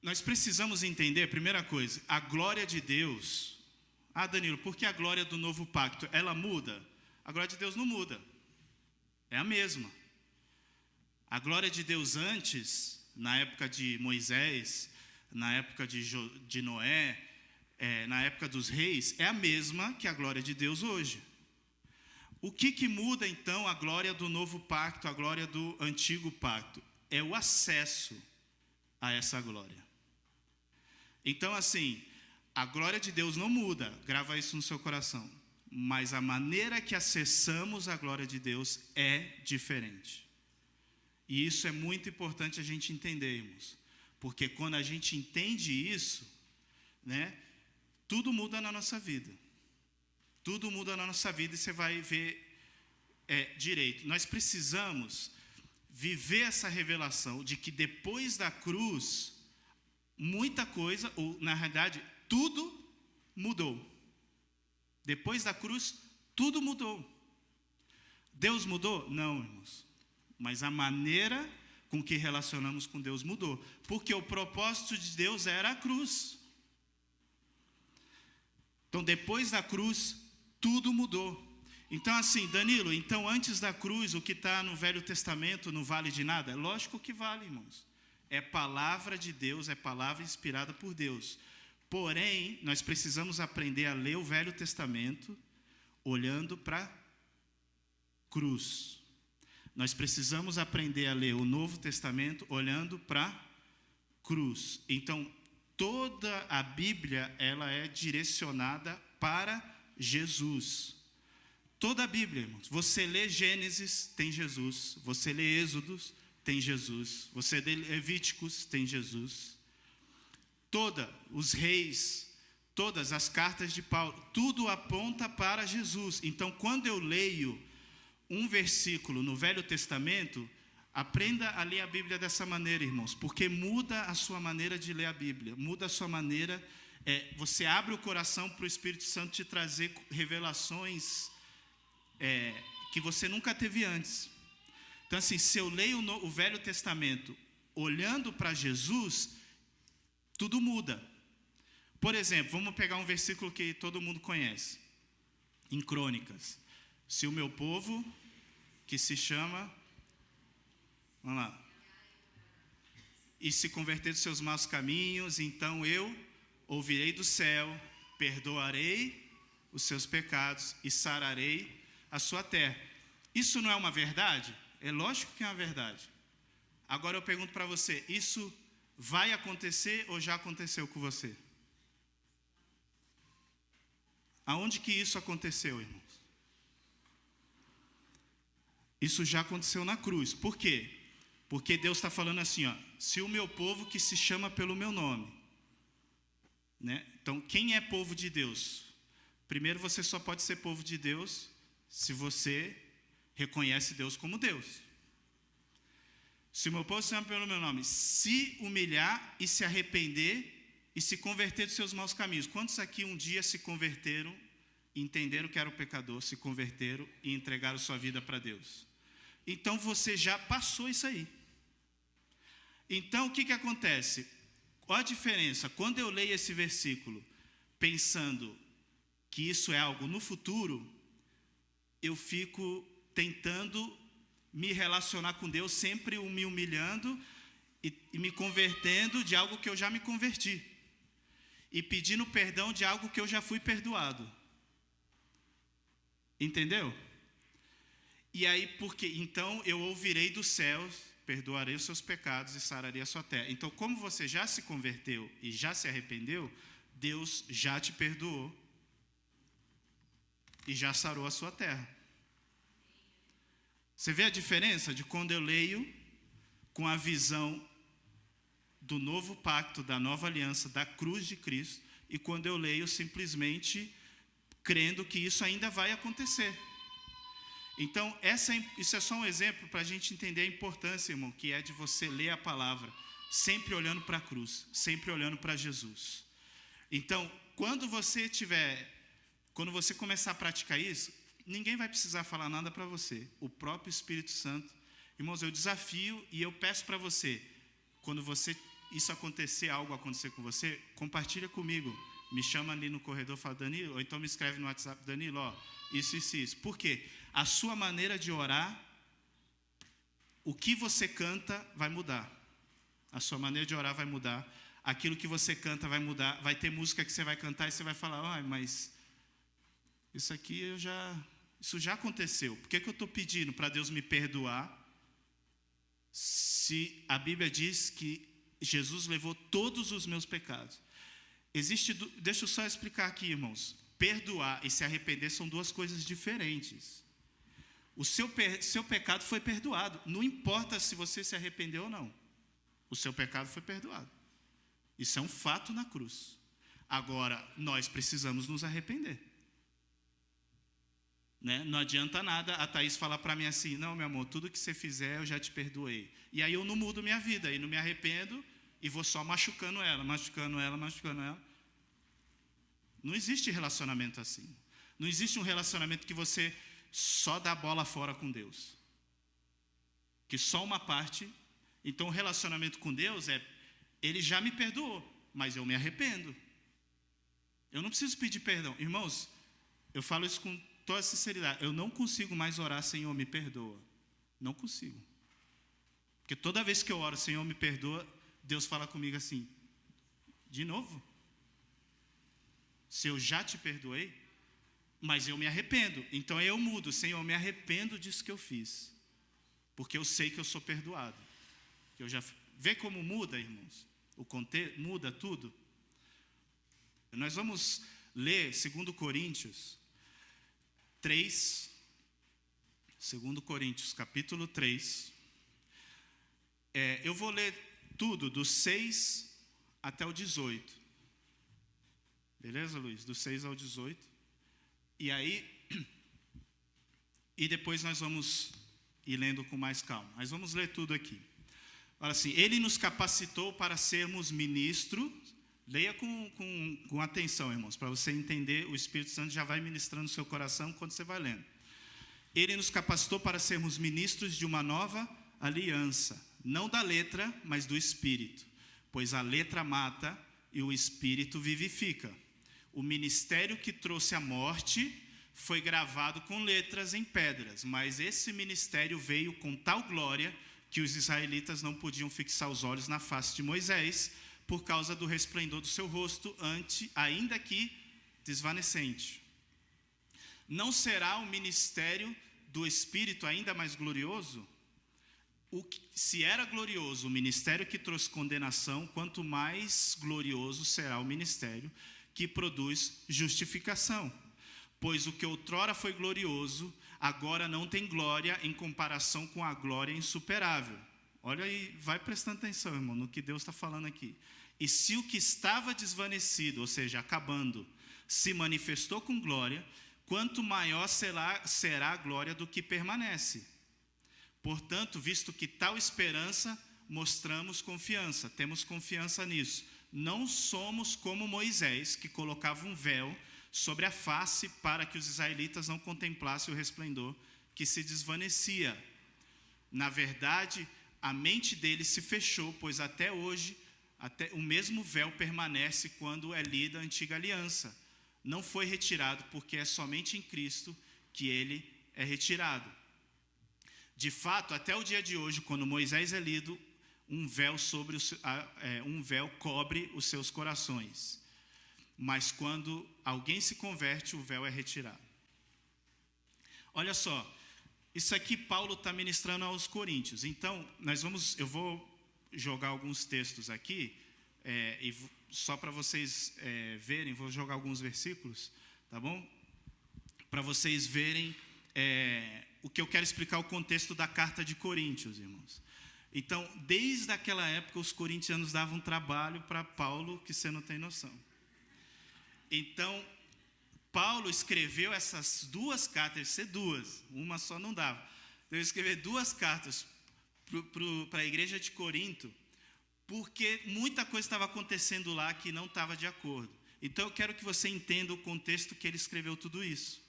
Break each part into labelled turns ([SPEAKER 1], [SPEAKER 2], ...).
[SPEAKER 1] Nós precisamos entender, primeira coisa, a glória de Deus. Ah, Danilo, por que a glória do novo pacto? Ela muda? A glória de Deus não muda. É a mesma. A glória de Deus antes, na época de Moisés, na época de Noé, na época dos reis, é a mesma que a glória de Deus hoje. O que muda então a glória do novo pacto, a glória do antigo pacto? É o acesso a essa glória. Então, assim, a glória de Deus não muda, grava isso no seu coração, mas a maneira que acessamos a glória de Deus é diferente. E isso é muito importante a gente entendermos, porque quando a gente entende isso, né, tudo muda na nossa vida. Tudo muda na nossa vida e você vai ver direito. Nós precisamos viver essa revelação de que depois da cruz, muita coisa, ou na realidade, tudo mudou. Depois da cruz, tudo mudou. Deus mudou? Não, irmãos. Mas a maneira com que relacionamos com Deus mudou. Porque o propósito de Deus era a cruz. Então, depois da cruz, tudo mudou. Então, assim, Danilo, então antes da cruz, o que está no Velho Testamento não vale de nada? Lógico que vale, irmãos. É palavra de Deus, é palavra inspirada por Deus. Porém, nós precisamos aprender a ler o Velho Testamento olhando para a cruz. Nós precisamos aprender a ler o Novo Testamento olhando para a cruz. Então, toda a Bíblia, ela é direcionada para Jesus. Toda a Bíblia, irmãos. Você lê Gênesis, tem Jesus. Você lê Êxodos, tem Jesus. Você lê Levíticos, tem Jesus. Os reis, todas as cartas de Paulo, tudo aponta para Jesus. Então, quando eu leio um versículo no Velho Testamento, aprenda a ler a Bíblia dessa maneira, irmãos, porque muda a sua maneira de ler a Bíblia, muda a sua maneira, você abre o coração para o Espírito Santo te trazer revelações que você nunca teve antes. Então, assim, se eu leio o Velho Testamento olhando para Jesus, tudo muda. Por exemplo, vamos pegar um versículo que todo mundo conhece, em Crônicas. Se o meu povo, que se chama, vamos lá, e se converter dos seus maus caminhos, então eu ouvirei do céu, perdoarei os seus pecados e sararei a sua terra. Isso não é uma verdade? É lógico que é uma verdade. Agora eu pergunto para você, isso vai acontecer ou já aconteceu com você? Aonde que isso aconteceu, irmãos? Isso já aconteceu na cruz. Por quê? Porque Deus está falando assim, ó, se o meu povo que se chama pelo meu nome, né? Então, quem é povo de Deus? Primeiro, você só pode ser povo de Deus se você reconhece Deus como Deus. Se o meu povo se chama pelo meu nome, se humilhar e se arrepender e se converter dos seus maus caminhos. Quantos aqui um dia se converteram, entenderam que era o pecador, se converteram e entregaram sua vida para Deus? Então você já passou isso aí. Então o que acontece? Qual a diferença? Quando eu leio esse versículo pensando que isso é algo no futuro, eu fico tentando me relacionar com Deus, sempre me humilhando e me convertendo de algo que eu já me converti. E pedindo perdão de algo que eu já fui perdoado. Entendeu? E aí, porque então eu ouvirei dos céus, perdoarei os seus pecados e sararei a sua terra. Então, como você já se converteu e já se arrependeu, Deus já te perdoou e já sarou a sua terra. Você vê a diferença de quando eu leio com a visão do novo pacto, da nova aliança, da cruz de Cristo, e quando eu leio simplesmente crendo que isso ainda vai acontecer. Então, isso é só um exemplo para a gente entender a importância, irmão, que é de você ler a palavra, sempre olhando para a cruz, sempre olhando para Jesus. Então, quando você começar a praticar isso, ninguém vai precisar falar nada para você. O próprio Espírito Santo. Irmãos, eu desafio e eu peço para você, quando você isso acontecer, algo acontecer com você, compartilha comigo. Me chama ali no corredor, fala, Danilo, ou então me escreve no WhatsApp, Danilo, ó, isso. Por quê? A sua maneira de orar, o que você canta vai mudar. A sua maneira de orar vai mudar. Aquilo que você canta vai mudar. Vai ter música que você vai cantar e você vai falar, mas isso aqui isso já aconteceu. Por que eu estou pedindo para Deus me perdoar? Se a Bíblia diz que Jesus levou todos os meus pecados. Deixa eu só explicar aqui, irmãos. Perdoar e se arrepender são duas coisas diferentes. O seu pecado foi perdoado. Não importa se você se arrependeu ou não. O seu pecado foi perdoado. Isso é um fato na cruz. Agora, nós precisamos nos arrepender. Né? Não adianta nada a Thaís falar para mim assim, não, meu amor, tudo que você fizer eu já te perdoei. E aí eu não mudo minha vida, e não me arrependo, e vou só machucando ela. Não existe relacionamento assim. Não existe um relacionamento que você só dá bola fora com Deus. Que só uma parte. Então o relacionamento com Deus Ele já me perdoou, mas eu me arrependo. Eu não preciso pedir perdão. Irmãos, eu falo isso com toda sinceridade. Eu não consigo mais orar, Senhor, me perdoa. Não consigo. Porque toda vez que eu oro, Senhor, me perdoa, Deus fala comigo assim, de novo? Se eu já te perdoei, mas eu me arrependo. Então eu mudo, Senhor, me arrependo disso que eu fiz. Porque eu sei que eu sou perdoado. Vê como muda, irmãos? O contexto muda tudo. Nós vamos ler 2 Coríntios 3. 2 Coríntios, capítulo 3. Eu vou ler tudo, do 6 até o 18. Beleza, Luiz? Do 6 ao 18. E aí, e depois nós vamos ir lendo com mais calma. Mas vamos ler tudo aqui. Olha assim, Ele nos capacitou para sermos ministros. Leia com atenção, irmãos, para você entender, o Espírito Santo já vai ministrando no seu coração quando você vai lendo. Ele nos capacitou para sermos ministros de uma nova aliança, não da letra, mas do Espírito, pois a letra mata e o Espírito vivifica. O ministério que trouxe a morte foi gravado com letras em pedras, mas esse ministério veio com tal glória que os israelitas não podiam fixar os olhos na face de Moisés, por causa do resplendor do seu rosto, ainda que desvanecente. Não será o ministério do Espírito ainda mais glorioso? Se era glorioso o ministério que trouxe condenação, quanto mais glorioso será o ministério que produz justificação. Pois o que outrora foi glorioso, agora não tem glória em comparação com a glória insuperável. Olha aí, vai prestando atenção, irmão, no que Deus está falando aqui. E se o que estava desvanecido, ou seja, acabando, se manifestou com glória, quanto maior será a glória do que permanece. Portanto, visto que tal esperança, mostramos confiança, temos confiança nisso. Não somos como Moisés, que colocava um véu sobre a face para que os israelitas não contemplassem o resplendor que se desvanecia. Na verdade, a mente deles se fechou, pois até hoje, o mesmo véu permanece quando é lida a antiga aliança. Não foi retirado, porque é somente em Cristo que ele é retirado. De fato, até o dia de hoje, quando Moisés é lido, um véu cobre os seus corações. Mas quando alguém se converte, o véu é retirado. Olha só, isso aqui Paulo está ministrando aos Coríntios. Então, eu vou jogar alguns textos aqui, e só para vocês verem, vou jogar alguns versículos, tá bom? Para vocês verem o que eu quero explicar, o contexto da carta de Coríntios, irmãos. Então, desde aquela época, os corintianos davam trabalho para Paulo, que você não tem noção. Então, Paulo escreveu essas duas cartas, uma só não dava. Ele escreveu 2 cartas para a igreja de Corinto, porque muita coisa estava acontecendo lá que não estava de acordo. Então eu quero que você entenda o contexto que ele escreveu tudo isso.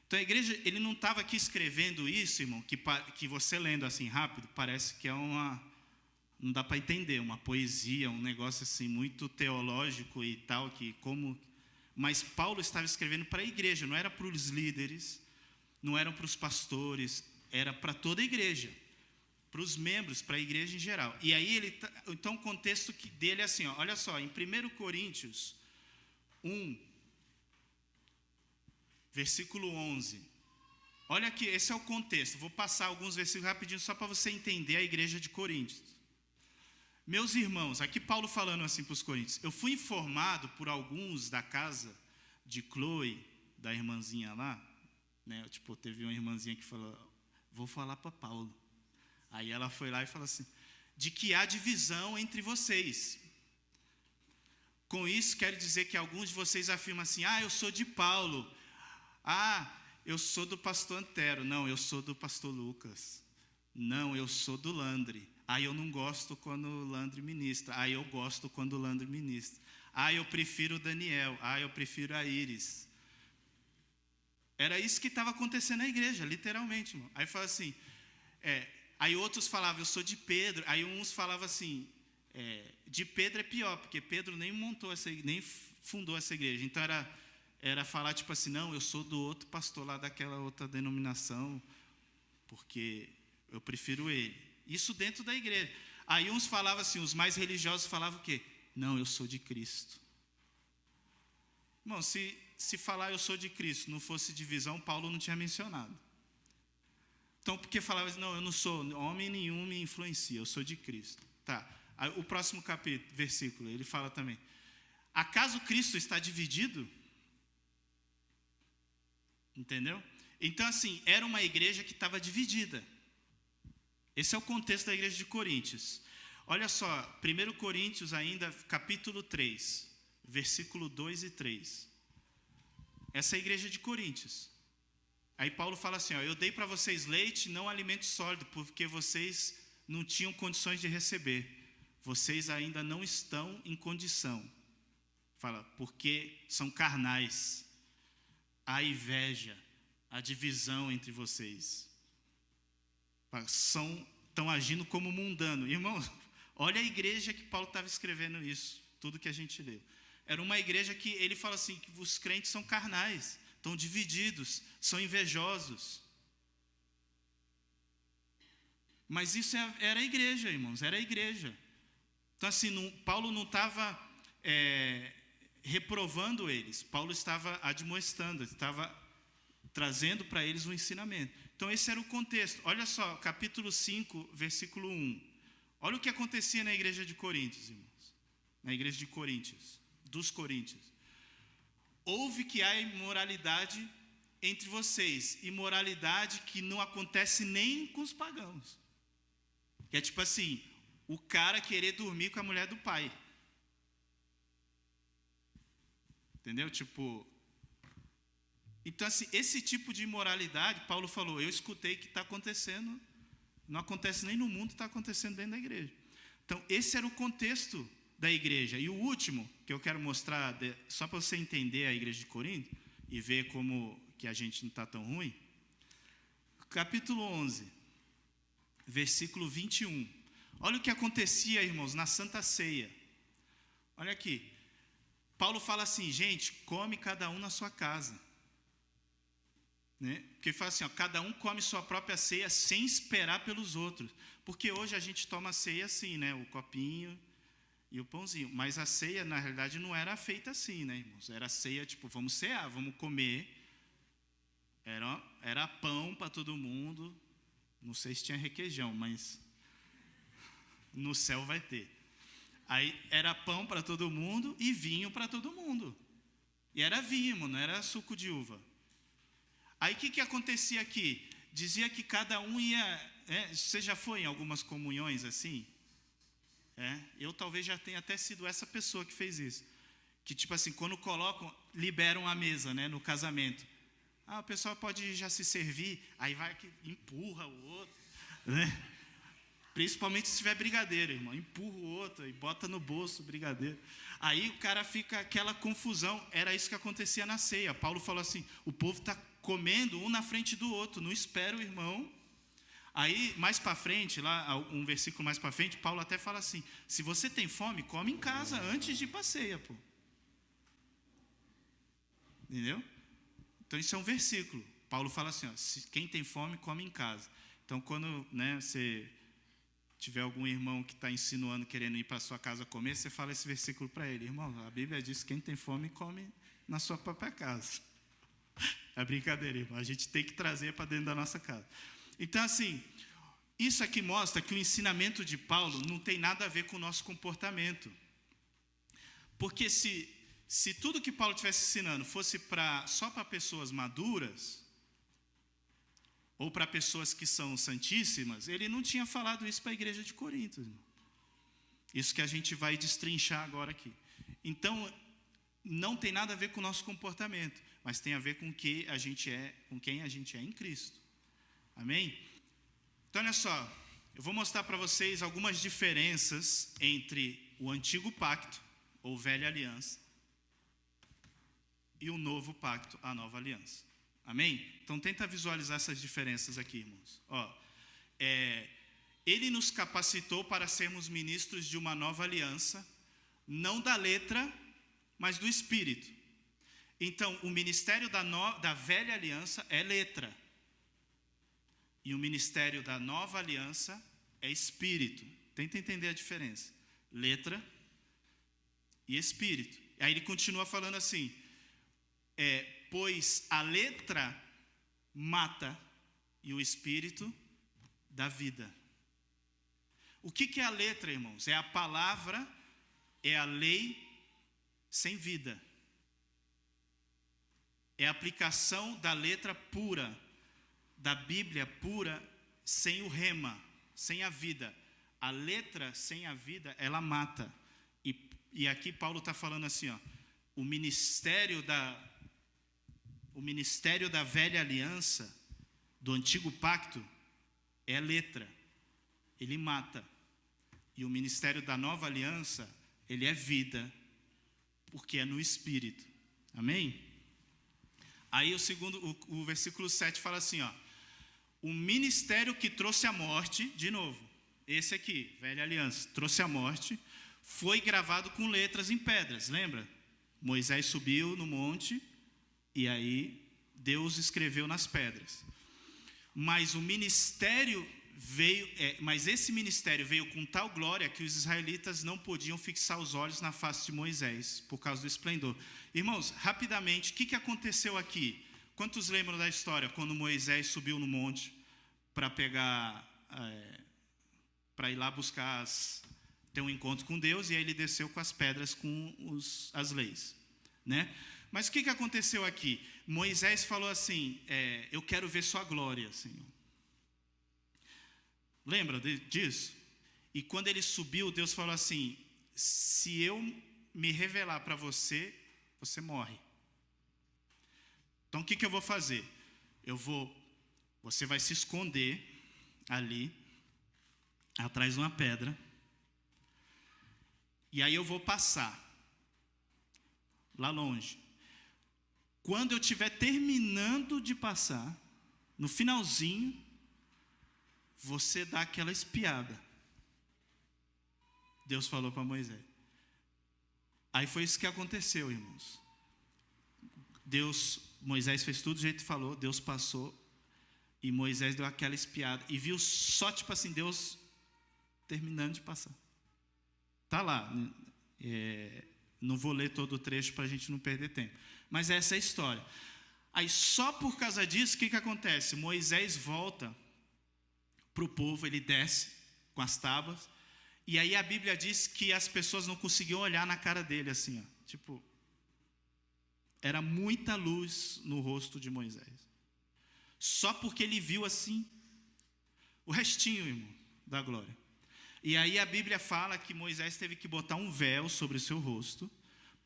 [SPEAKER 1] Então a igreja, ele não estava aqui escrevendo isso, irmão, que você lendo assim rápido, parece que é não dá para entender, uma poesia, um negócio assim muito teológico e tal, mas Paulo estava escrevendo para a igreja, não era para os líderes, não eram para os pastores, era para toda a igreja, para os membros, para a igreja em geral. E aí então o contexto dele é assim, ó, olha só, em 1 Coríntios 1, versículo 11. Olha aqui, esse é o contexto. Vou passar alguns versículos rapidinho só para você entender a igreja de Coríntios. Meus irmãos, aqui Paulo falando assim para os coríntios, eu fui informado por alguns da casa de Chloe, da irmãzinha lá, né? Tipo, teve uma irmãzinha que falou, vou falar para Paulo. Aí ela foi lá e falou assim, de que há divisão entre vocês. Com isso, quero dizer que alguns de vocês afirmam assim, eu sou de Paulo, eu sou do pastor Antero, não, eu sou do pastor Lucas, não, eu sou do Landry. Eu não gosto quando o Landry ministra. Eu gosto quando o Landry ministra. Eu prefiro o Daniel. Eu prefiro a Iris. Era isso que estava acontecendo na igreja, literalmente, irmão. Aí fala assim, aí outros falavam, eu sou de Pedro. Aí uns falavam assim, de Pedro é pior, porque Pedro nem nem fundou essa igreja. Então era falar tipo assim, não, eu sou do outro pastor lá daquela outra denominação, porque eu prefiro ele. Isso dentro da igreja. Aí uns falavam assim, os mais religiosos falavam o quê? Não, eu sou de Cristo. Bom, se falar eu sou de Cristo não fosse divisão, Paulo não tinha mencionado. Então, porque falava assim, não, eu não sou, homem nenhum me influencia, eu sou de Cristo. Tá, aí, o próximo capítulo, versículo, ele fala também, acaso Cristo está dividido? Entendeu? Então, assim, era uma igreja que estava dividida. Esse é o contexto da igreja de Coríntios. Olha só, 1 Coríntios ainda, capítulo 3, versículo 2 e 3. Essa é a igreja de Coríntios. Aí Paulo fala assim, eu dei para vocês leite, não alimento sólido, porque vocês não tinham condições de receber. Vocês ainda não estão em condição. Fala, porque são carnais. A inveja, a divisão entre vocês. Estão agindo como mundano. Irmãos, olha a igreja que Paulo estava escrevendo isso, tudo que a gente leu. Era uma igreja que ele fala assim, que os crentes são carnais, estão divididos, são invejosos. Mas isso era a igreja, irmãos, era a igreja. Então assim, Paulo não estava reprovando eles, Paulo estava admoestando, estava trazendo para eles um ensinamento. Então esse era o contexto. Olha só, capítulo 5, versículo 1. Olha o que acontecia na igreja de Coríntios, irmãos. Na igreja de Coríntios, dos Coríntios. Ouve que há imoralidade entre vocês, imoralidade que não acontece nem com os pagãos. Que é tipo assim, o cara querer dormir com a mulher do pai. Entendeu? Tipo... Então, assim, esse tipo de imoralidade, Paulo falou, eu escutei que está acontecendo, não acontece nem no mundo, está acontecendo dentro da igreja. Então, esse era o contexto da igreja. E o último, que eu quero mostrar, só para você entender a igreja de Corinto, e ver como que a gente não está tão ruim, capítulo 11, versículo 21. Olha o que acontecia, irmãos, na Santa Ceia. Olha aqui. Paulo fala assim, gente, come cada um na sua casa. Né? Porque ele fala assim, cada um come sua própria ceia sem esperar pelos outros. Porque hoje a gente toma ceia assim, né? O copinho e o pãozinho. Mas a ceia, na realidade, não era feita assim, né, irmãos? Era ceia, tipo, vamos cear, vamos comer. Era pão para todo mundo. Não sei se tinha requeijão, mas no céu vai ter. Aí era pão para todo mundo e vinho para todo mundo. E era vinho, não era suco de uva. Aí o que acontecia aqui? Dizia que cada um ia... você já foi em algumas comunhões assim? Eu talvez já tenha até sido essa pessoa que fez isso. Que tipo assim, quando liberam a mesa, né, no casamento. O pessoal pode já se servir, aí vai que empurra o outro, né? Principalmente se tiver brigadeiro, irmão. Empurra o outro e bota no bolso o brigadeiro. Aí o cara fica aquela confusão. Era isso que acontecia na ceia. Paulo falou assim, o povo está comendo um na frente do outro, não espera o irmão. Aí, mais para frente, lá, um versículo mais para frente, Paulo até fala assim: se você tem fome, come em casa antes de ir para a ceia, pô. Entendeu? Então, isso é um versículo. Paulo fala assim, ó, quem tem fome, come em casa. Então, quando, né, você tiver algum irmão que está insinuando, querendo ir para a sua casa comer, você fala esse versículo para ele: irmão, a Bíblia diz que quem tem fome, come na sua própria casa. É brincadeira, irmão. A gente tem que trazer para dentro da nossa casa. Então, assim, isso aqui mostra que o ensinamento de Paulo não tem nada a ver com o nosso comportamento. Porque se tudo que Paulo estivesse ensinando fosse só para pessoas maduras, ou para pessoas que são santíssimas, ele não tinha falado isso para a igreja de Corinto, irmão. Isso que a gente vai destrinchar agora aqui. Então, não tem nada a ver com o nosso comportamento, mas tem a ver com quem a gente é em Cristo. Amém? Então, olha só, eu vou mostrar para vocês algumas diferenças entre o antigo pacto, ou velha aliança, e o novo pacto, a nova aliança. Amém? Então, tenta visualizar essas diferenças aqui, irmãos. Ele nos capacitou para sermos ministros de uma nova aliança, não da letra, mas do Espírito. Então, o ministério da velha aliança é letra. E o ministério da nova aliança é Espírito. Tenta entender a diferença. Letra e Espírito. Aí ele continua falando assim, pois a letra mata e o Espírito dá vida. O que é a letra, irmãos? É a palavra, é a lei sem vida. É a aplicação da letra pura, da Bíblia pura, sem o rema, sem a vida. A letra sem a vida, ela mata. E aqui Paulo está falando assim, ó, o ministério da velha aliança, do antigo pacto, é a letra. Ele mata. E o ministério da nova aliança, ele é vida, porque é no Espírito. Amém? Aí o versículo 7 fala assim, ó, o ministério que trouxe a morte, de novo, esse aqui, velha aliança, trouxe a morte, foi gravado com letras em pedras, lembra? Moisés subiu no monte, e aí Deus escreveu nas pedras. Mas esse ministério veio com tal glória que os israelitas não podiam fixar os olhos na face de Moisés, por causa do esplendor. Irmãos, rapidamente, o que aconteceu aqui? Quantos lembram da história, quando Moisés subiu no monte para ir lá buscar, ter um encontro com Deus, e aí ele desceu com as pedras com as leis, né? Mas o que aconteceu aqui? Moisés falou assim, eu quero ver sua glória, Senhor. Lembra disso? E quando ele subiu, Deus falou assim, se eu me revelar para você, você morre. Então o que eu vou fazer? Você vai se esconder ali, atrás de uma pedra, e aí eu vou passar, lá longe. Quando eu estiver terminando de passar, no finalzinho, você dá aquela espiada. Deus falou para Moisés. Aí foi isso que aconteceu, irmãos. Moisés fez tudo do jeito que falou, Deus passou, e Moisés deu aquela espiada, e viu só, tipo assim, Deus terminando de passar. Está lá, não vou ler todo o trecho para a gente não perder tempo, mas essa é a história. Aí só por causa disso, o que acontece? Moisés volta para o povo, ele desce com as tábuas, e aí a Bíblia diz que as pessoas não conseguiam olhar na cara dele assim, ó, tipo, era muita luz no rosto de Moisés, só porque ele viu assim, o restinho, irmão, da glória. E aí a Bíblia fala que Moisés teve que botar um véu sobre o seu rosto,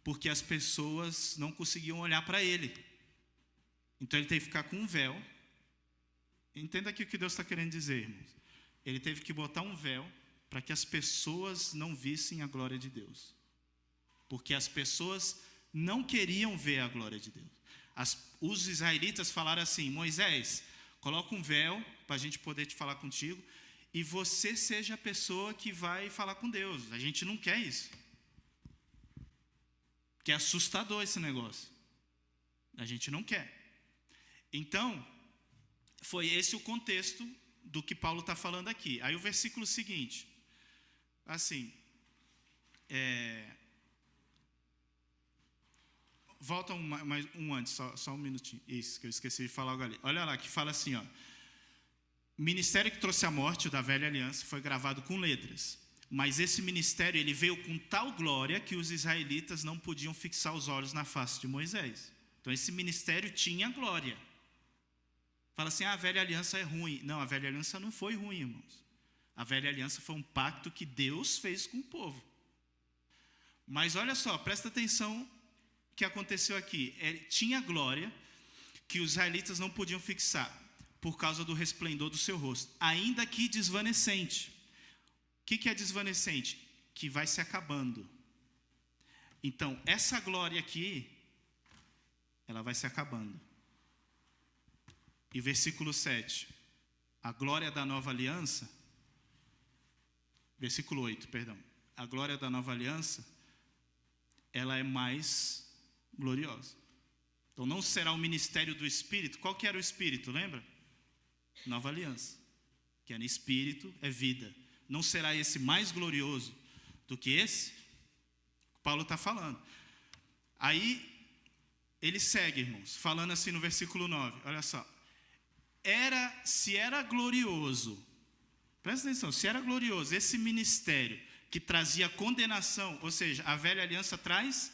[SPEAKER 1] porque as pessoas não conseguiam olhar para ele. Então ele teve que ficar com um véu. Entenda aqui o que Deus está querendo dizer, irmãos. Ele teve que botar um véu para que as pessoas não vissem a glória de Deus. Porque as pessoas não queriam ver a glória de Deus. Os israelitas falaram assim, Moisés, coloca um véu para a gente poder te falar contigo, e você seja a pessoa que vai falar com Deus. A gente não quer isso. Que é assustador esse negócio. A gente não quer. Então, foi esse o contexto do que Paulo está falando aqui. Aí o versículo seguinte, assim, volta mais um antes, só um minutinho. Isso, que eu esqueci de falar ali. Olha lá, que fala assim, ó. Ministério que trouxe a morte, o da velha aliança, foi gravado com letras. Mas esse ministério, ele veio com tal glória que os israelitas não podiam fixar os olhos na face de Moisés. Então, esse ministério tinha glória. Fala assim, a velha aliança é ruim. Não, a velha aliança não foi ruim, irmãos. A velha aliança foi um pacto que Deus fez com o povo. Mas olha só, presta atenção o que aconteceu aqui. Tinha glória que os israelitas não podiam fixar por causa do resplendor do seu rosto, ainda que desvanecente. O que é desvanecente? Que vai se acabando. Então, essa glória aqui, ela vai se acabando. E versículo 7, a glória da nova aliança, versículo 8, perdão, a glória da nova aliança, ela é mais gloriosa. Então não será o ministério do Espírito. Qual que era o Espírito, lembra? Nova aliança, que é no Espírito, é vida. Não será esse mais glorioso do que esse? Paulo está falando. Aí, ele segue, irmãos, falando assim no versículo 9, olha só. Se era glorioso, presta atenção, se era glorioso esse ministério que trazia condenação, ou seja, a velha aliança traz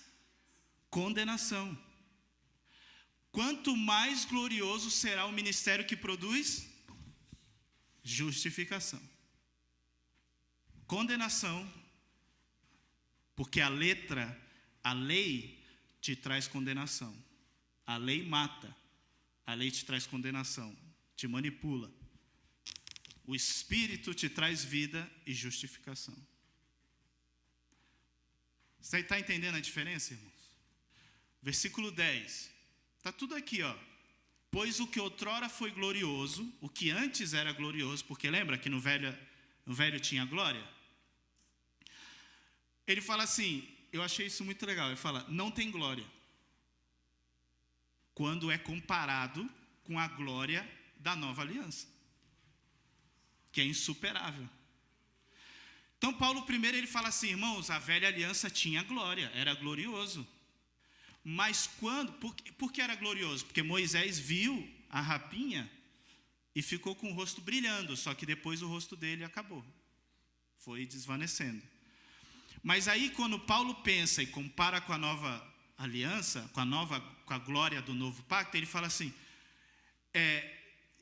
[SPEAKER 1] condenação. Quanto mais glorioso será o ministério que produz justificação. Condenação, porque a lei te traz condenação. A lei mata, a lei te traz condenação, te manipula. O Espírito te traz vida e justificação. Você está entendendo a diferença, irmãos? Versículo 10. Está tudo aqui, ó. Pois o que outrora foi glorioso, o que antes era glorioso, porque lembra que no velho tinha glória? Ele fala assim, eu achei isso muito legal, ele fala, não tem glória, quando é comparado com a glória da nova aliança, que é insuperável. Então Paulo primeiro ele fala assim, irmãos, a velha aliança tinha glória, era glorioso. Mas por que era glorioso? Porque Moisés viu a rapinha e ficou com o rosto brilhando, só que depois o rosto dele acabou, foi desvanecendo. Mas aí quando Paulo pensa e compara com a nova aliança, com a glória do novo pacto, ele fala assim,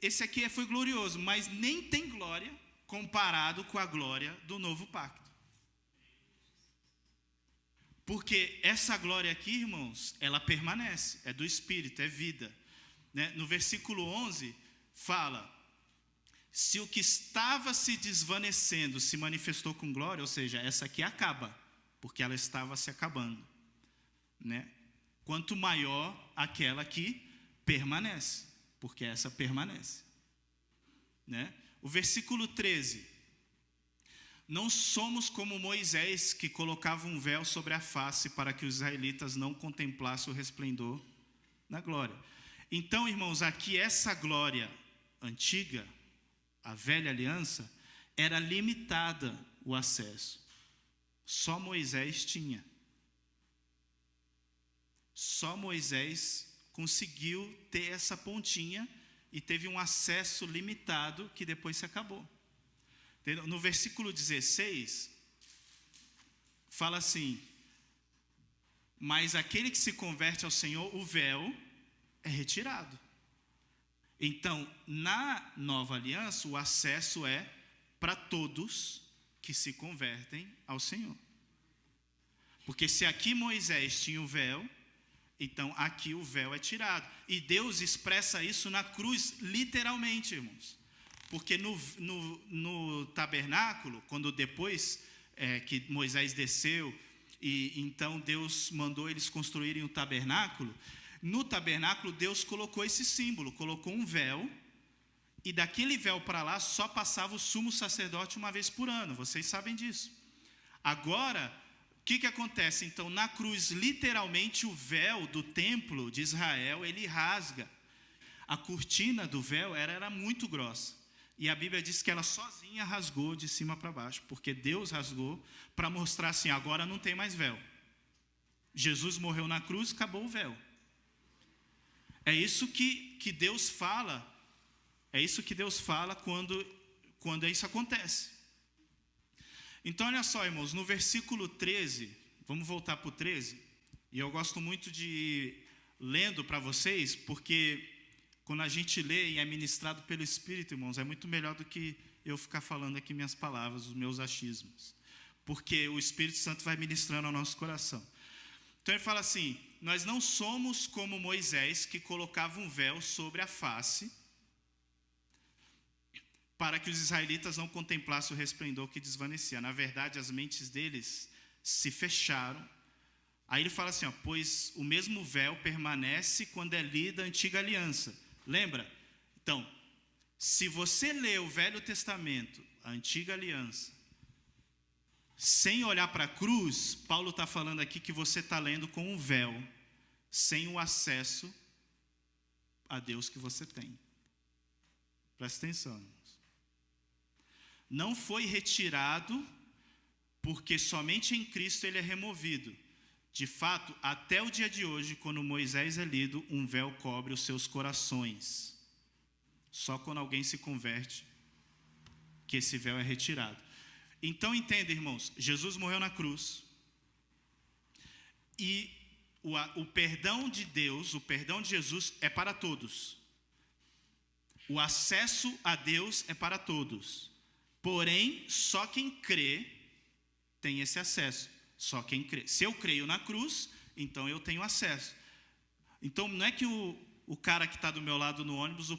[SPEAKER 1] esse aqui foi glorioso, mas nem tem glória comparado com a glória do novo pacto. Porque essa glória aqui, irmãos, ela permanece, é do Espírito, é vida. Né? No versículo 11, fala, se o que estava se desvanecendo se manifestou com glória, ou seja, essa aqui acaba, porque ela estava se acabando. Né? Quanto maior aquela que permanece, porque essa permanece. Né? O versículo 13, não somos como Moisés, que colocava um véu sobre a face para que os israelitas não contemplassem o resplendor da glória. Então, irmãos, aqui essa glória antiga, a velha aliança, era limitada o acesso. Só Moisés tinha. Só Moisés conseguiu ter essa pontinha e teve um acesso limitado que depois se acabou. No versículo 16, fala assim, mas aquele que se converte ao Senhor, o véu é retirado. Então, na nova aliança, o acesso é para todos que se convertem ao Senhor. Porque se aqui Moisés tinha o véu, então aqui o véu é tirado. E Deus expressa isso na cruz, literalmente, irmãos. Porque no tabernáculo, quando depois que Moisés desceu, e então Deus mandou eles construírem o tabernáculo, no tabernáculo Deus colocou esse símbolo, colocou um véu, E daquele véu para lá só passava o sumo sacerdote uma vez por ano, vocês sabem disso. Agora, o que acontece? Então, na cruz, literalmente, o véu do templo de Israel, ele rasga. A cortina do véu era muito grossa. E a Bíblia diz que ela sozinha rasgou de cima para baixo, porque Deus rasgou para mostrar assim, agora não tem mais véu. Jesus morreu na cruz, acabou o véu. É isso que Deus fala. É isso que Deus fala quando isso acontece. Então, olha só, irmãos, no versículo 13, vamos voltar para o 13, e eu gosto muito de ir lendo para vocês, porque quando a gente lê e é ministrado pelo Espírito, irmãos, é muito melhor do que eu ficar falando aqui minhas palavras, os meus achismos, porque o Espírito Santo vai ministrando ao nosso coração. Então ele fala assim, nós não somos como Moisés, que colocava um véu sobre a face, para que os israelitas não contemplassem o resplendor que desvanecia. Na verdade, as mentes deles se fecharam. Aí ele fala assim, ó, pois o mesmo véu permanece quando é lida a antiga aliança. Lembra? Então, se você lê o Velho Testamento, a antiga aliança, sem olhar para a cruz, Paulo está falando aqui que você está lendo com um véu, sem o acesso a Deus que você tem. Presta atenção, irmãos. Não foi retirado, porque somente em Cristo ele é removido. De fato, até o dia de hoje, quando Moisés é lido, um véu cobre os seus corações. Só quando alguém se converte, que esse véu é retirado. Então entenda, irmãos, Jesus morreu na cruz, e o perdão de Deus, o perdão de Jesus é para todos. O acesso a Deus é para todos. Porém, só quem crê tem esse acesso. Só quem crê. Se eu creio na cruz, então eu tenho acesso. Então não é que o cara que está do meu lado no ônibus, o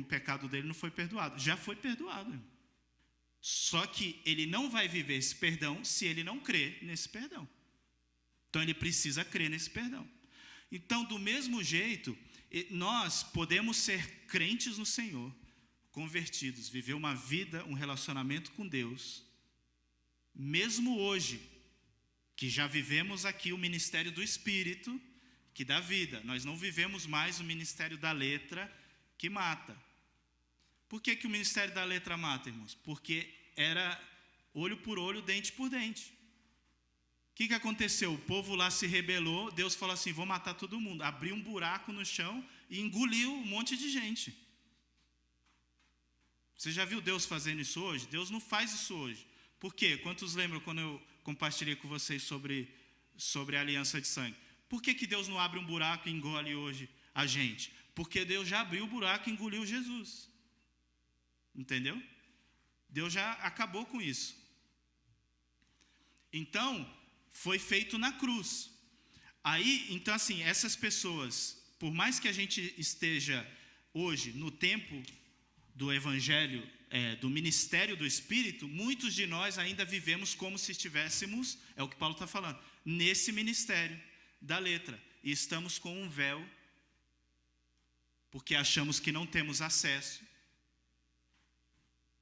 [SPEAKER 1] pecado dele não foi perdoado. Já foi perdoado. Só que ele não vai viver esse perdão se ele não crê nesse perdão. Então ele precisa crer nesse perdão. Então, do mesmo jeito, nós podemos ser crentes no Senhor, convertidos, viver uma vida, um relacionamento com Deus, mesmo hoje, que já vivemos aqui o ministério do Espírito, que dá vida. Nós não vivemos mais o ministério da letra, que mata. Por que o ministério da letra mata, irmãos? Porque era olho por olho, dente por dente. O que aconteceu? O povo lá se rebelou, Deus falou assim, vou matar todo mundo. Abriu um buraco no chão e engoliu um monte de gente. Você já viu Deus fazendo isso hoje? Deus não faz isso hoje. Por quê? Quantos lembram quando eu compartilhei com vocês sobre a aliança de sangue? Por que Deus não abre um buraco e engole hoje a gente? Porque Deus já abriu o buraco e engoliu Jesus. Entendeu? Deus já acabou com isso. Então, foi feito na cruz. Aí, então assim, essas pessoas, por mais que a gente esteja hoje no tempo do Evangelho, do ministério do Espírito, muitos de nós ainda vivemos como se estivéssemos, é o que Paulo está falando, nesse ministério da letra. E estamos com um véu, porque achamos que não temos acesso,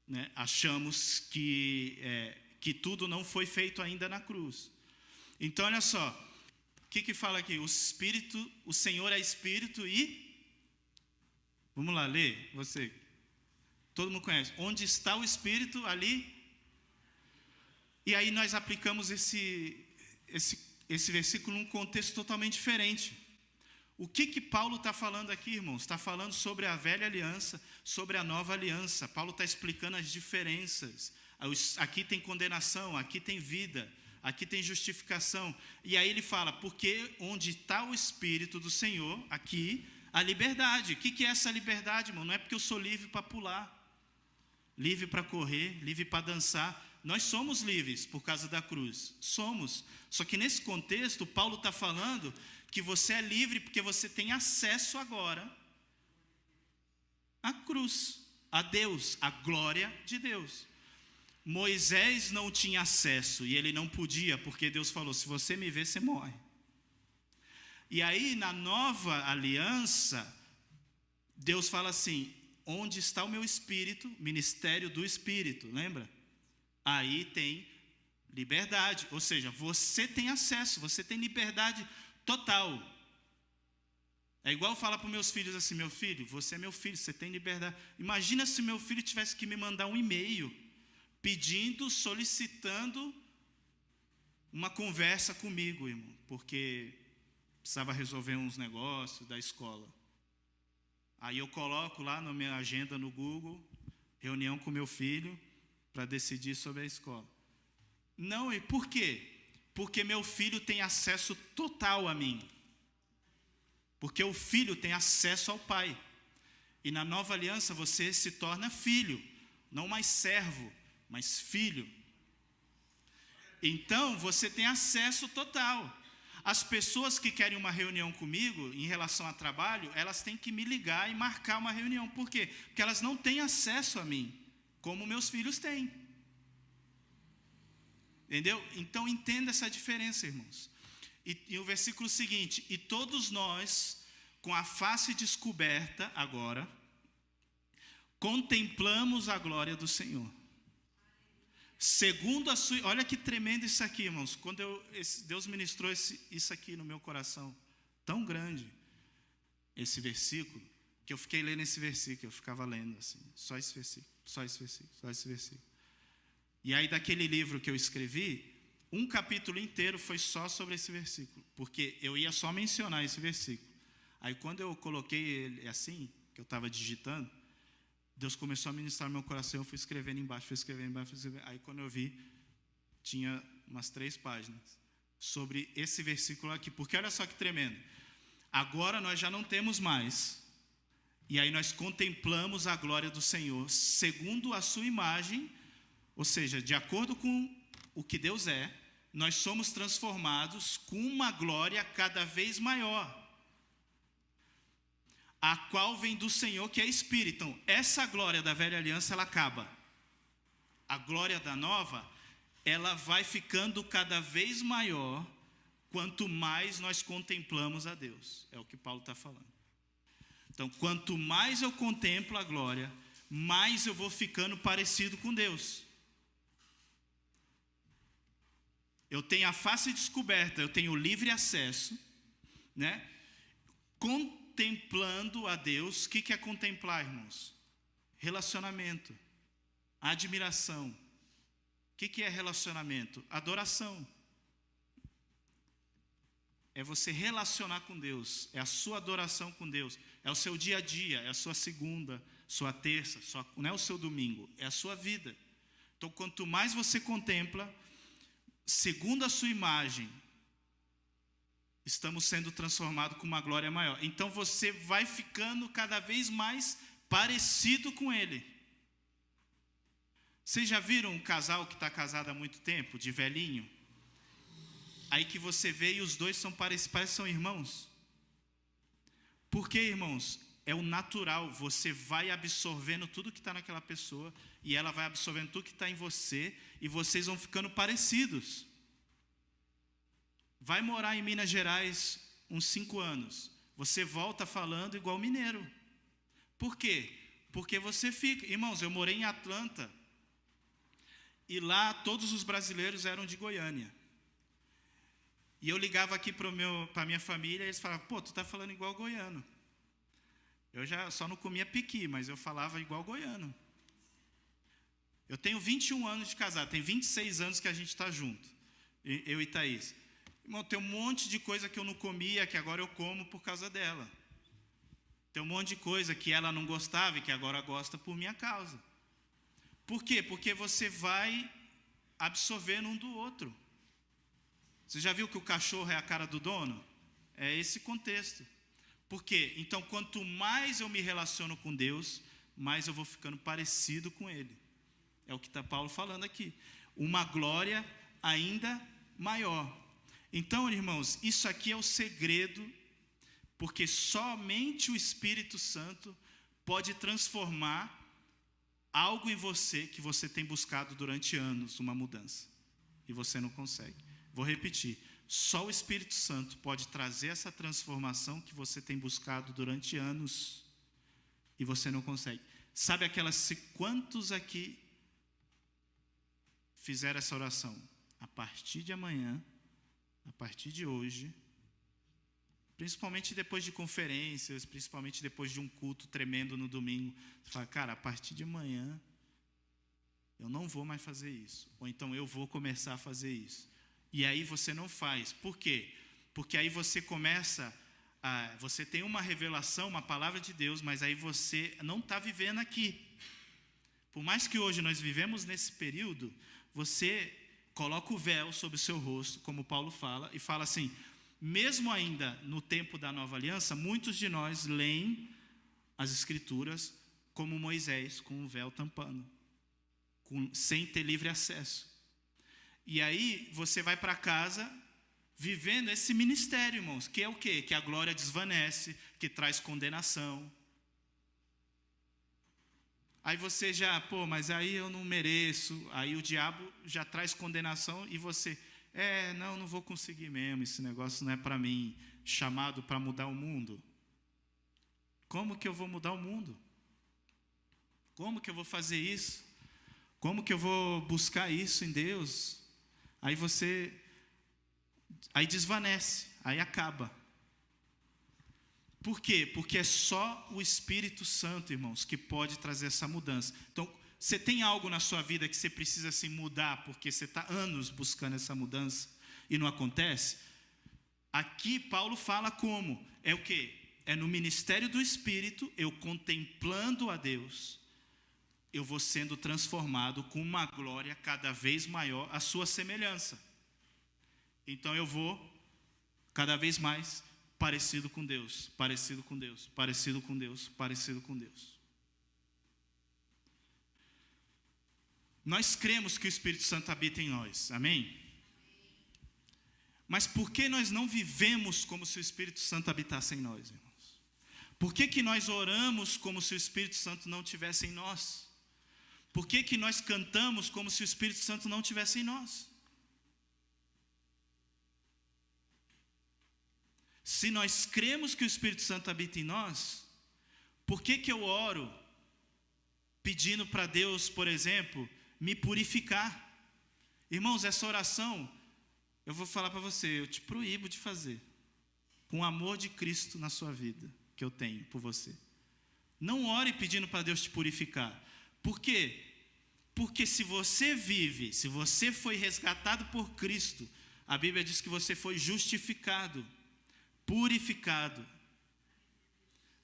[SPEAKER 1] né? Achamos que tudo não foi feito ainda na cruz. Então, olha só, o que fala aqui? O Senhor é Espírito e... Vamos lá, ler, você... Todo mundo conhece. Onde está o Espírito, ali. E aí nós aplicamos esse versículo num contexto totalmente diferente. O que Paulo está falando aqui, irmãos? Está falando sobre a velha aliança, sobre a nova aliança. Paulo está explicando as diferenças. Aqui tem condenação, aqui tem vida, aqui tem justificação. E aí ele fala, porque onde está o Espírito do Senhor, aqui, a liberdade. O que é essa liberdade, irmão? Não é porque eu sou livre para pular, livre para correr, livre para dançar. Nós somos livres por causa da cruz. Somos. Só que nesse contexto, Paulo está falando que você é livre porque você tem acesso agora à cruz, a Deus, à glória de Deus. Moisés não tinha acesso e ele não podia, porque Deus falou, se você me ver, você morre. E aí, na nova aliança, Deus fala assim, onde está o meu espírito, ministério do espírito, lembra? Aí tem liberdade, ou seja, você tem acesso, você tem liberdade total. É igual falar para os meus filhos assim: meu filho, você é meu filho, você tem liberdade. Imagina se meu filho tivesse que me mandar um e-mail pedindo, solicitando uma conversa comigo, irmão, porque precisava resolver uns negócios da escola. Aí eu coloco lá na minha agenda no Google, reunião com meu filho para decidir sobre a escola. Não, e por quê? Porque meu filho tem acesso total a mim. Porque o filho tem acesso ao pai. E na nova aliança você se torna filho, não mais servo, mas filho. Então você tem acesso total. As pessoas que querem uma reunião comigo em relação a trabalho, elas têm que me ligar e marcar uma reunião. Por quê? Porque elas não têm acesso a mim, como meus filhos têm. Entendeu? Então entenda essa diferença, irmãos. E o versículo seguinte: e todos nós, com a face descoberta agora, contemplamos a glória do Senhor. Segundo a sua... Olha que tremendo isso aqui, irmãos. Quando Deus ministrou isso aqui no meu coração, tão grande, esse versículo, que eu fiquei lendo esse versículo, eu ficava lendo assim, só esse versículo, só esse versículo, só esse versículo. E aí daquele livro que eu escrevi, um capítulo inteiro foi só sobre esse versículo, porque eu ia só mencionar esse versículo. Aí quando eu coloquei ele assim, que eu estava digitando, Deus começou a ministrar no meu coração, eu fui escrevendo embaixo, Aí quando eu vi, tinha umas 3 páginas sobre esse versículo aqui, porque olha só que tremendo. Agora nós já não temos mais, e aí nós contemplamos a glória do Senhor, segundo a sua imagem, ou seja, de acordo com o que Deus é, nós somos transformados com uma glória cada vez maior, a qual vem do Senhor, que é Espírito. Então, essa glória da velha aliança, ela acaba. A glória da nova, ela vai ficando cada vez maior, quanto mais nós contemplamos a Deus. É o que Paulo está falando. Então, quanto mais eu contemplo a glória, mais eu vou ficando parecido com Deus. Eu tenho a face descoberta, eu tenho livre acesso, né? Contemplando a Deus. O que é contemplar, irmãos? Relacionamento, admiração. O que é relacionamento? Adoração. É você relacionar com Deus, é a sua adoração com Deus, é o seu dia a dia, é a sua segunda, sua terça, não é o seu domingo, é a sua vida. Então, quanto mais você contempla, segundo a sua imagem, estamos sendo transformados com uma glória maior. Então você vai ficando cada vez mais parecido com Ele. Vocês já viram um casal que está casado há muito tempo, de velhinho? Aí que você vê e os dois são parecidos, parecem são irmãos. Por quê, irmãos? É o natural, você vai absorvendo tudo que está naquela pessoa, e ela vai absorvendo tudo que está em você, e vocês vão ficando parecidos. Vai morar em Minas Gerais uns 5 anos, você volta falando igual mineiro. Por quê? Porque você fica... Irmãos, eu morei em Atlanta, e lá todos os brasileiros eram de Goiânia. E eu ligava aqui para a minha família, e eles falavam: pô, tu está falando igual goiano. Eu já só não comia piqui, mas eu falava igual goiano. Eu tenho 21 anos de casado, tem 26 anos que a gente está junto, eu e Thaís. Irmão, tem um monte de coisa que eu não comia, que agora eu como por causa dela. Tem um monte de coisa que ela não gostava e que agora gosta por minha causa. Por quê? Porque você vai absorvendo um do outro. Você já viu que o cachorro é a cara do dono? É esse contexto. Por quê? Então, quanto mais eu me relaciono com Deus, mais eu vou ficando parecido com Ele. É o que está Paulo falando aqui. Uma glória ainda maior. Então, irmãos, isso aqui é o segredo, porque somente o Espírito Santo pode transformar algo em você que você tem buscado durante anos, uma mudança, e você não consegue. Vou repetir, só o Espírito Santo pode trazer essa transformação que você tem buscado durante anos, e você não consegue. Sabe quantos aqui fizeram essa oração? A partir de amanhã, a partir de hoje, principalmente depois de conferências, principalmente depois de um culto tremendo no domingo, você fala, cara, a partir de amanhã, eu não vou mais fazer isso. Ou então eu vou começar a fazer isso. E aí você não faz. Por quê? Porque aí você começa, você tem uma revelação, uma palavra de Deus, mas aí você não está vivendo aqui. Por mais que hoje nós vivemos nesse período, você coloca o véu sobre o seu rosto, como Paulo fala, e fala assim, mesmo ainda no tempo da nova aliança, muitos de nós leem as escrituras como Moisés, com o véu tampando, sem ter livre acesso. E aí você vai para casa vivendo esse ministério, irmãos, que é o quê? Que a glória desvanece, que traz condenação. Aí você já, mas aí eu não mereço, aí o diabo já traz condenação e você, não vou conseguir mesmo, esse negócio não é para mim, chamado para mudar o mundo. Como que eu vou mudar o mundo? Como que eu vou fazer isso? Como que eu vou buscar isso em Deus? Aí desvanece, aí acaba. Por quê? Porque é só o Espírito Santo, irmãos, que pode trazer essa mudança. Então, você tem algo na sua vida que você precisa assim, mudar, porque você está anos buscando essa mudança e não acontece? Aqui Paulo fala como? É o quê? É no ministério do Espírito, eu contemplando a Deus, eu vou sendo transformado com uma glória cada vez maior à sua semelhança. Então eu vou cada vez mais parecido com Deus, parecido com Deus, parecido com Deus, parecido com Deus. Nós cremos que o Espírito Santo habita em nós, amém? Mas por que nós não vivemos como se o Espírito Santo habitasse em nós, irmãos? Por que nós oramos como se o Espírito Santo não estivesse em nós? Por que nós cantamos como se o Espírito Santo não estivesse em nós? Se nós cremos que o Espírito Santo habita em nós, por que eu oro pedindo para Deus, por exemplo, me purificar? Irmãos, essa oração, eu vou falar para você, eu te proíbo de fazer, com o amor de Cristo na sua vida, que eu tenho por você. Não ore pedindo para Deus te purificar. Por quê? Porque se você vive, se você foi resgatado por Cristo, a Bíblia diz que você foi justificado, purificado.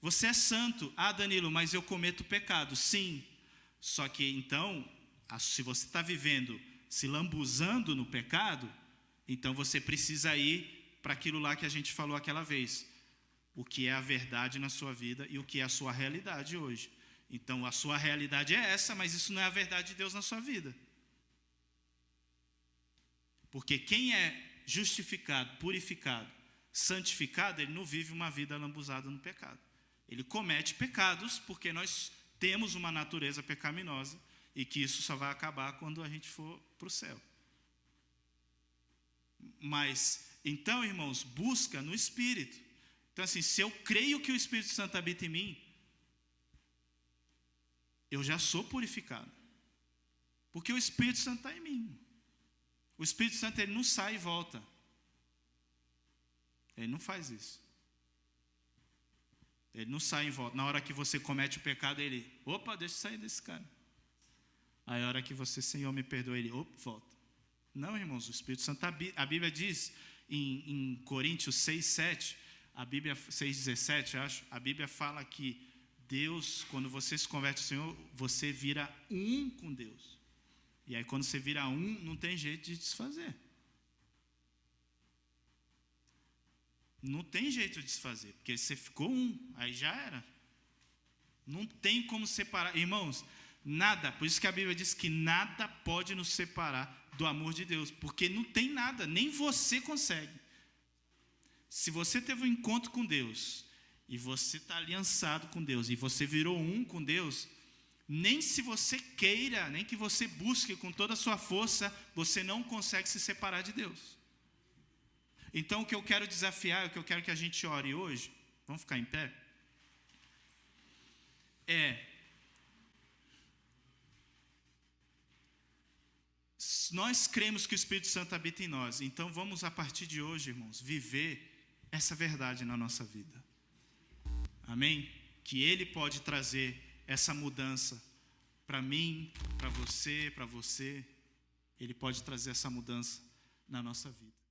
[SPEAKER 1] Você é santo. Danilo, mas eu cometo pecado. Sim. Só que então, se você está vivendo, se lambuzando no pecado, então você precisa ir para aquilo lá que a gente falou aquela vez. O que é a verdade na sua vida e o que é a sua realidade hoje. Então a sua realidade é essa, mas isso não é a verdade de Deus na sua vida. Porque quem é justificado, purificado, santificado, ele não vive uma vida lambuzada no pecado. Ele comete pecados porque nós temos uma natureza pecaminosa e que isso só vai acabar quando a gente for para o céu. Mas, então, irmãos, busca no Espírito. Então, assim, se eu creio que o Espírito Santo habita em mim, eu já sou purificado. Porque o Espírito Santo está em mim. O Espírito Santo, ele não sai e volta. Ele não faz isso. Ele não sai e volta. Na hora que você comete o pecado, ele, deixa eu sair desse cara. Aí a hora que você, Senhor, me perdoa, ele, volta. Não, irmãos, o Espírito Santo, a Bíblia diz em Coríntios 6:7, a Bíblia 6:17, acho, a Bíblia fala que Deus, quando você se converte ao Senhor, você vira um com Deus. E aí quando você vira um, não tem jeito de desfazer. Não tem jeito de desfazer, porque você ficou um, aí já era. Não tem como separar. Irmãos, nada, por isso que a Bíblia diz que nada pode nos separar do amor de Deus, porque não tem nada, nem você consegue. Se você teve um encontro com Deus, e você está aliançado com Deus, e você virou um com Deus, nem se você queira, nem que você busque com toda a sua força, você não consegue se separar de Deus. Então o que eu quero desafiar, o que eu quero que a gente ore hoje, vamos ficar em pé? Nós cremos que o Espírito Santo habita em nós. Então vamos, a partir de hoje, irmãos, viver essa verdade na nossa vida. Amém? Que Ele pode trazer essa mudança para mim, para você. Ele pode trazer essa mudança na nossa vida.